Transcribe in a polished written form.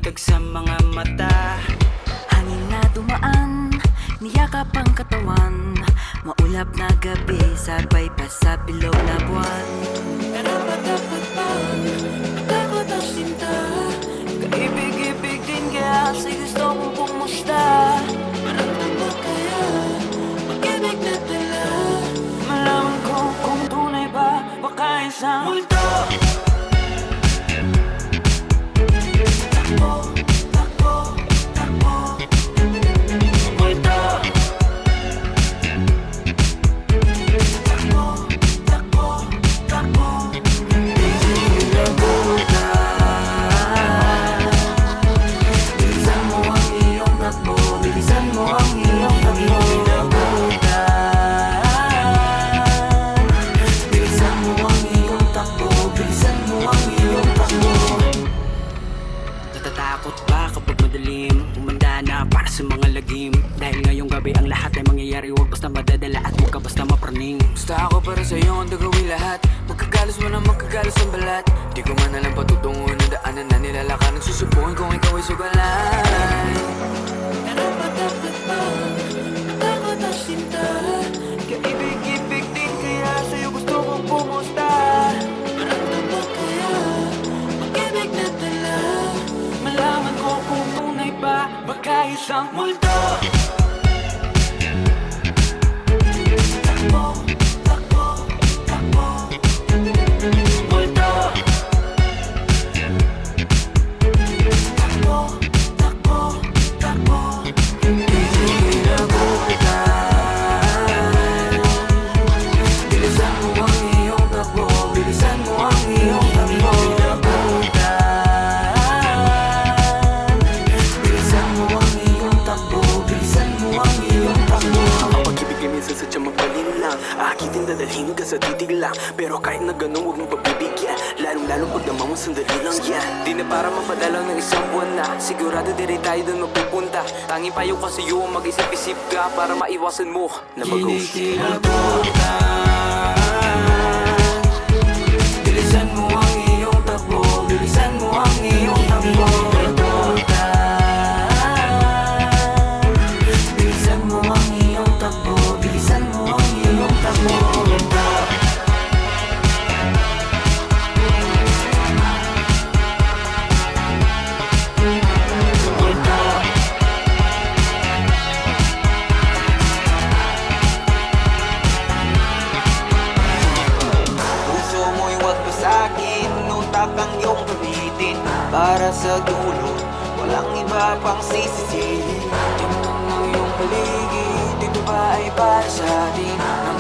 buntag sa mga mata. Hangin na dumaan, niyakap ang katawan. Maulap na gabi, sabay pa sa bilog na buwan. Karapat-dapat takot ang sinta. Kaibig-ibig din kaya kasi gusto kong pumusta. Maramdam mo kaya pag-ibig na tala. Malaman ko kung tunay ba, baka isang multo. Takbo, takbo, takbo. Multo. Takbo, takbo, takbo. Di nabutan. Bilisan mo ang iyong takbo. Bilisan mo ang iyong takbo. Di nabutan. Bilisan mo ang iyong takbo. Bilisan mo ang iyong takbo. Natatakot ba kapag madilim? Umanda na para sa mga lagim. Dahil ngayong gabi ang lahat ay mangyayari. Huwag basta madadala at huwag ka basta mapraning. Basta ako para sa'yo ang gagawin lahat. Magkagalos mo na magkagalos ang balat. Di ko man alam patutungo na daanan na nilalakad. Nagsusubukan kung ikaw ay sugalay. Karapat-dapat ba? Takot ang sinta. Kaibig-ibig din kaya sa'yo gusto kong pumusta. Maramdam mo kaya pag-ibig na tala. Malaman ko kung tunay ba, baka isang multo. Takbo, takbo, takbo. Multo. Takbo, takbo, takbo. Di nabutan. Bilisan mo ang iyong takbo. Bilisan mo ang iyong takbo. Di nabutan. Bilisan mo ang iyong takbo. Bilisan mo ang iyong takbo. Ang pag-ibig ay minsan sadyang magbalin lang. Aakitin dadalhin ka sa titig lang. Pero kahit na ganun huwag mong pagbibigyan. Lalong-lalong pag naman mo sandali lang yan. Di na para mapadalang ng isang buwan na. Sigurado di rin tayo doon magpupunta. Tanging payo ka sa'yo ang mag-isip-isip ka para maiwasan mo na mag-ghost. Kinikilabutan. Bilisan mo ang iyong takbo. Bilisan mo ang iyong takbo. Bilisan mo ang iyong takbo. Bilisan mo ang iyong takbo. Puso mo'y huwag basagin, utak ang iyong gamitin. Para sa dulo, walang iba pang sisisihin. Tingnan mo yung paligid. Dito ba ay para sa atin? Ang